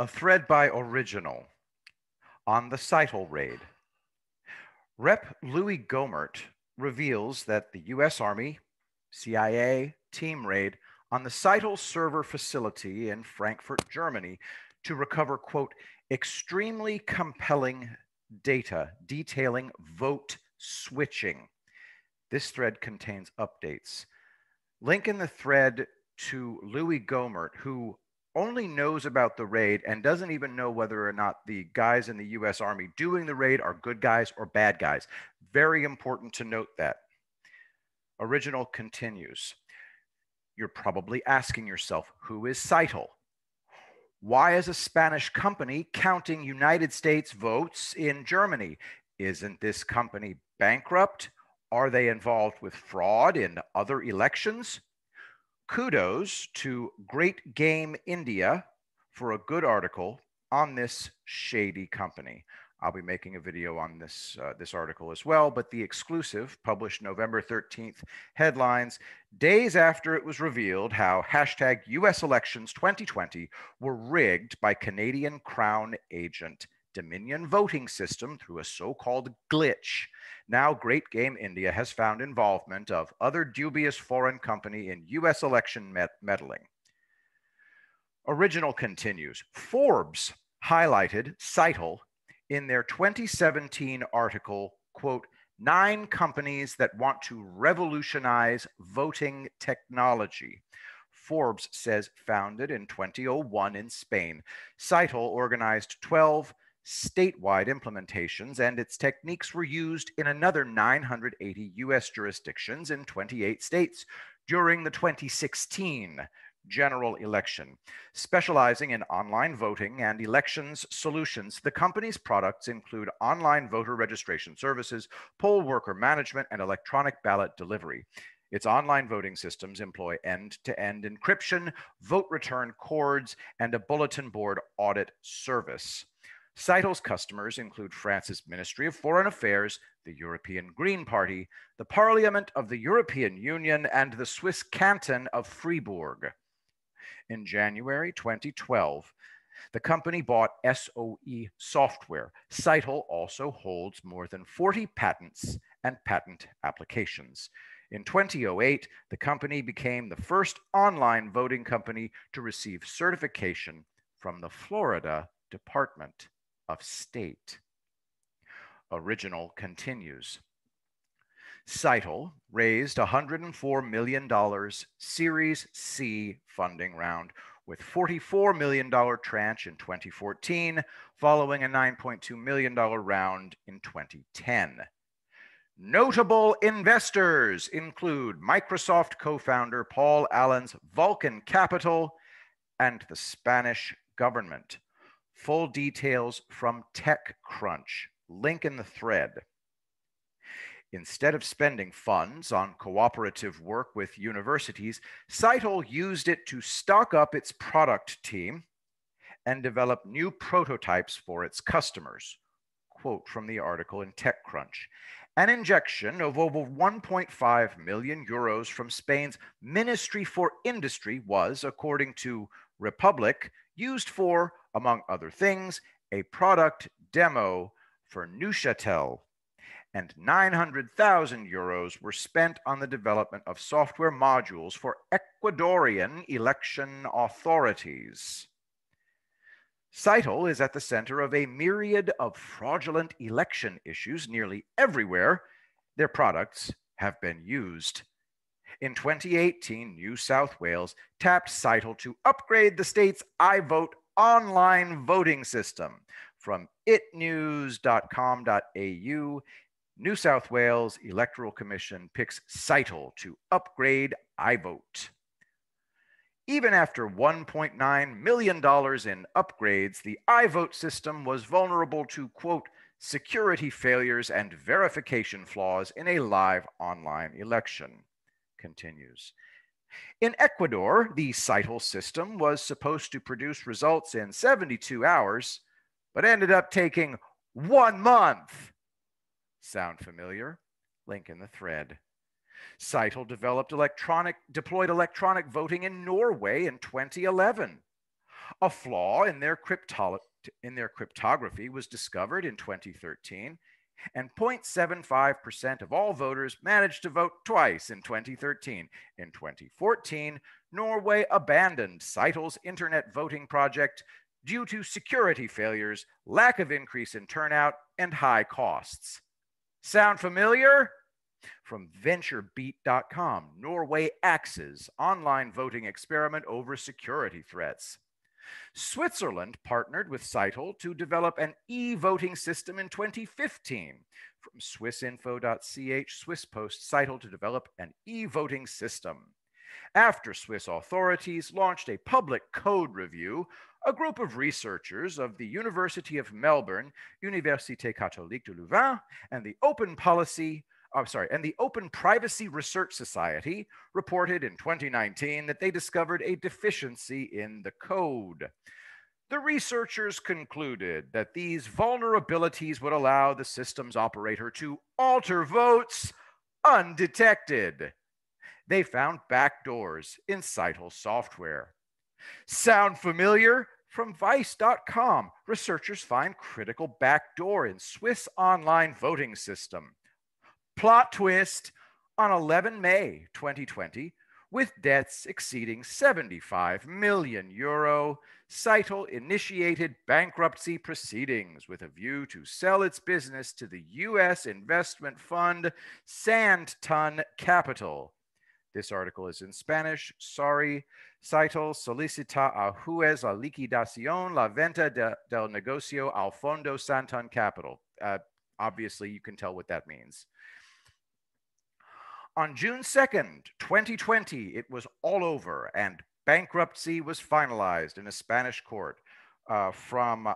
A thread by Original on the Scytl raid. Rep. Louis Gohmert reveals that the U.S. Army, CIA team raid on the Scytl server facility in Frankfurt, Germany, to recover, quote, extremely compelling data detailing vote switching. This thread contains updates. Link in the thread to Louis Gohmert, who only knows about the raid and doesn't even know whether or not the guys in the US Army doing the raid are good guys or bad guys. Very important to note that. Original continues. You're probably asking yourself, who is Scytl? Why is a Spanish company counting United States votes in Germany? Isn't this company bankrupt? Are they involved with fraud in other elections? Kudos to Great Game India for a good article on this shady company. I'll be making a video on this article as well, but the exclusive, published November 13th, headlines, days after it was revealed how hashtag US elections 2020 were rigged by Canadian Crown agent Dominion voting system through a so-called glitch. Now Great Game India has found involvement of other dubious foreign company in US election meddling. Original continues. Forbes highlighted Scytl in their 2017 article, quote, 9 companies that want to revolutionize voting technology. Forbes says founded in 2001 in Spain, Scytl organized 12 statewide implementations, and its techniques were used in another 980 US jurisdictions in 28 states during the 2016 general election. Specializing in online voting and elections solutions, the company's products include online voter registration services, poll worker management, and electronic ballot delivery. Its online voting systems employ end-to-end encryption, vote return cords, and a bulletin board audit service. Scytl's customers include France's Ministry of Foreign Affairs, the European Green Party, the Parliament of the European Union, and the Swiss canton of Fribourg. In January 2012, the company bought SOE Software. Scytl also holds more than 40 patents and patent applications. In 2008, the company became the first online voting company to receive certification from the Florida Department of State. Original continues. Scytl raised $104 million Series C funding round with $44 million tranche in 2014, following a $9.2 million round in 2010. Notable investors include Microsoft co-founder Paul Allen's Vulcan Capital and the Spanish government. Full details from TechCrunch. Link in the thread. Instead of spending funds on cooperative work with universities, Scytl used it to stock up its product team and develop new prototypes for its customers. Quote from the article in TechCrunch. An injection of over 1.5 million euros from Spain's Ministry for Industry was, according to Republic, used for, among other things, a product demo for Neuchâtel, and 900,000 euros were spent on the development of software modules for Ecuadorian election authorities. Scytl is at the center of a myriad of fraudulent election issues nearly everywhere their products have been used. In 2018, New South Wales tapped Scytl to upgrade the state's iVote online voting system. From itnews.com.au, New South Wales Electoral Commission picks Scytl to upgrade iVote. Even after $1.9 million in upgrades, the iVote system was vulnerable to, quote, security failures and verification flaws in a live online election. Continues. In Ecuador, the Scytl system was supposed to produce results in 72 hours, but ended up taking 1 month. Sound familiar? Link in the thread. Scytl deployed electronic voting in Norway in 2011. A flaw in their cryptography was discovered in 2013, and 0.75% of all voters managed to vote twice in 2013. In 2014, Norway abandoned Seitel's internet voting project due to security failures, lack of increase in turnout, and high costs. Sound familiar? From VentureBeat.com, Norway axes online voting experiment over security threats. Switzerland partnered with Seitel to develop an e-voting system in 2015. From swissinfo.ch, Swiss Post Seitel to develop an e-voting system. After Swiss authorities launched a public code review, a group of researchers of the University of Melbourne, Université Catholique de Louvain, and the Open Privacy Research Society reported in 2019 that they discovered a deficiency in the code. The researchers concluded that these vulnerabilities would allow the system's operator to alter votes undetected. They found backdoors in Seitel software. Sound familiar? From Vice.com, researchers find critical backdoor in Swiss online voting system. Plot twist, on 11 May 2020, with debts exceeding 75 million euro, Seitel initiated bankruptcy proceedings with a view to sell its business to the US investment fund Sandton Capital. This article is in Spanish. Sorry. Seitel solicita a juez la liquidación, la venta del negocio al Fondo Sandton Capital. Obviously, you can tell what that means. On June 2nd, 2020, it was all over and bankruptcy was finalized in a Spanish court. From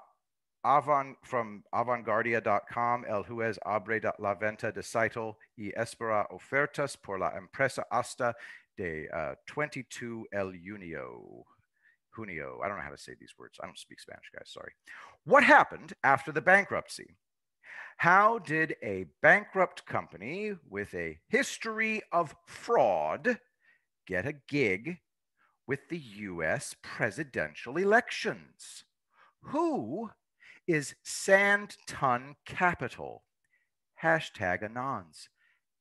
Avanguardia.com, el juez abre la venta de Seitel y espera ofertas por la empresa hasta de 22 el junio. I don't know how to say these words. I don't speak Spanish, guys. Sorry. What happened after the bankruptcy? How did a bankrupt company with a history of fraud get a gig with the US presidential elections? Who is Sandton Capital? Hashtag Anons.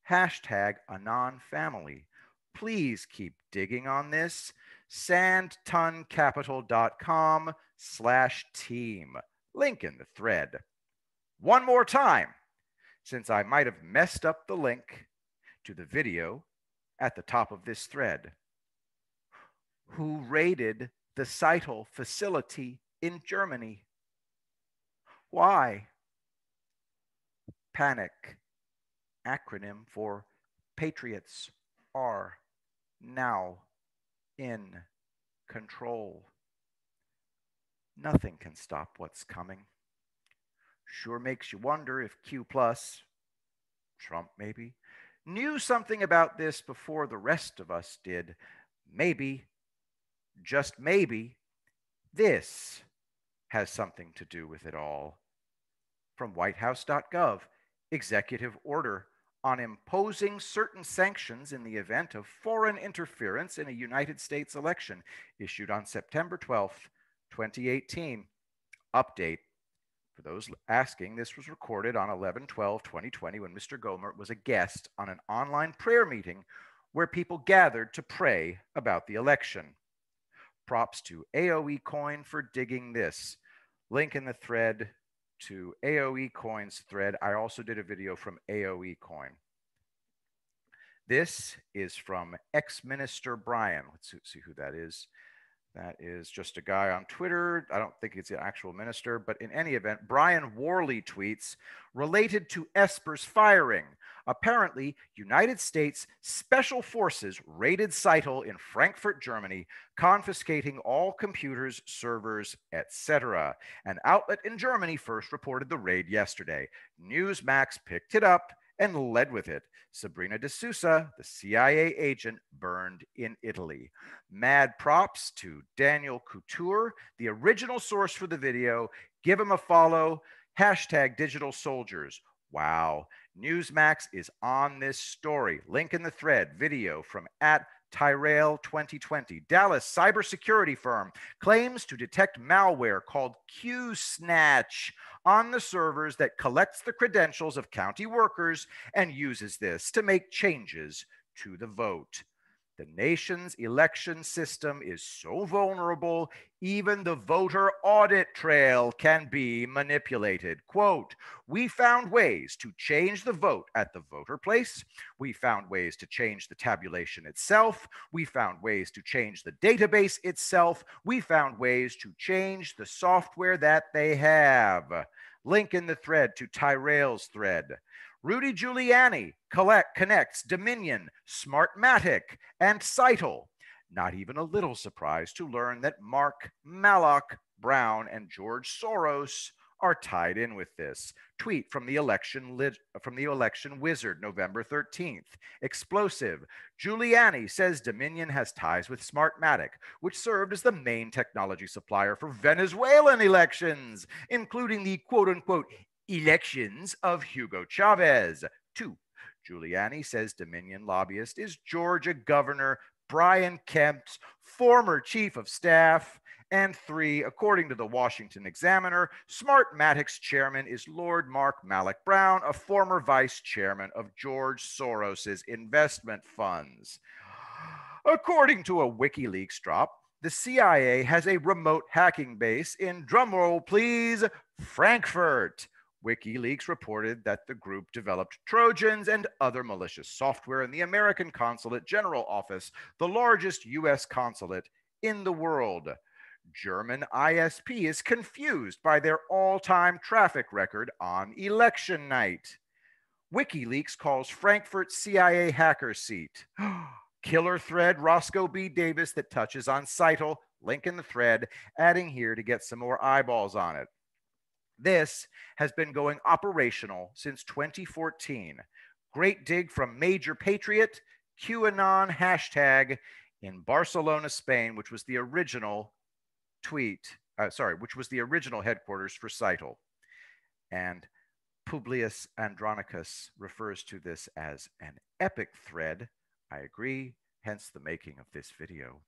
Hashtag Anon family. Please keep digging on this. sandtoncapital.com/team. Link in the thread. One more time, since I might have messed up the link to the video at the top of this thread. Who raided the Seitel facility in Germany? Why? Panic, acronym for Patriots are now in control. Nothing can stop what's coming. Sure makes you wonder if Q+, Trump maybe, knew something about this before the rest of us did. Maybe, just maybe, this has something to do with it all. From whitehouse.gov, executive order on imposing certain sanctions in the event of foreign interference in a United States election, issued on September 12th, 2018. Update. For those asking, this was recorded on 11/12/2020 when Mr. Gohmert was a guest on an online prayer meeting where people gathered to pray about the election. Props to AOE Coin for digging this. Link in the thread to AOE Coin's thread. I also did a video from AOE Coin. This is from ex-minister Brian. Let's see who that is. That is just a guy on Twitter. I don't think it's an actual minister, but in any event, Brian Worley tweets, related to Esper's firing. Apparently, United States Special Forces raided Seitel in Frankfurt, Germany, confiscating all computers, servers, etc. An outlet in Germany first reported the raid yesterday. Newsmax picked it up and led with it. Sabrina de Sousa, the CIA agent, burned in Italy. Mad props to Daniel Couture, the original source for the video. Give him a follow. Hashtag Digital Soldiers. Wow. Newsmax is on this story. Link in the thread. Video from Tyrell 2020. Dallas cybersecurity firm claims to detect malware called QSnatch on the servers that collects the credentials of county workers and uses this to make changes to the vote. The nation's election system is so vulnerable, even the voter audit trail can be manipulated. Quote, we found ways to change the vote at the voter place. We found ways to change the tabulation itself. We found ways to change the database itself. We found ways to change the software that they have. Link in the thread to Tyrell's thread. Rudy Giuliani connects Dominion, Smartmatic, and Scytl. Not even a little surprised to learn that Mark Malloch Brown and George Soros are tied in with this. Tweet from the election wizard, November 13th. Explosive. Giuliani says Dominion has ties with Smartmatic, which served as the main technology supplier for Venezuelan elections, including the quote-unquote elections of Hugo Chavez. 2. Giuliani says Dominion lobbyist is Georgia Governor Brian Kemp's former chief of staff. And 3, according to the Washington Examiner, Smartmatic's chairman is Lord Mark Malloch Brown, a former vice chairman of George Soros's investment funds. According to a WikiLeaks drop, the CIA has a remote hacking base in, drumroll please, Frankfurt. WikiLeaks reported that the group developed Trojans and other malicious software in the American Consulate General Office, the largest U.S. consulate in the world. German ISP is confused by their all-time traffic record on election night. WikiLeaks calls Frankfurt CIA hacker seat. Killer thread Roscoe B. Davis that touches on Scytl. Link in the thread, adding here to get some more eyeballs on it. This has been going operational since 2014. Great dig from Major Patriot, QAnon hashtag in Barcelona, Spain, which was the original which was the original headquarters for Scytl. And Publius Andronicus refers to this as an epic thread. I agree, hence the making of this video.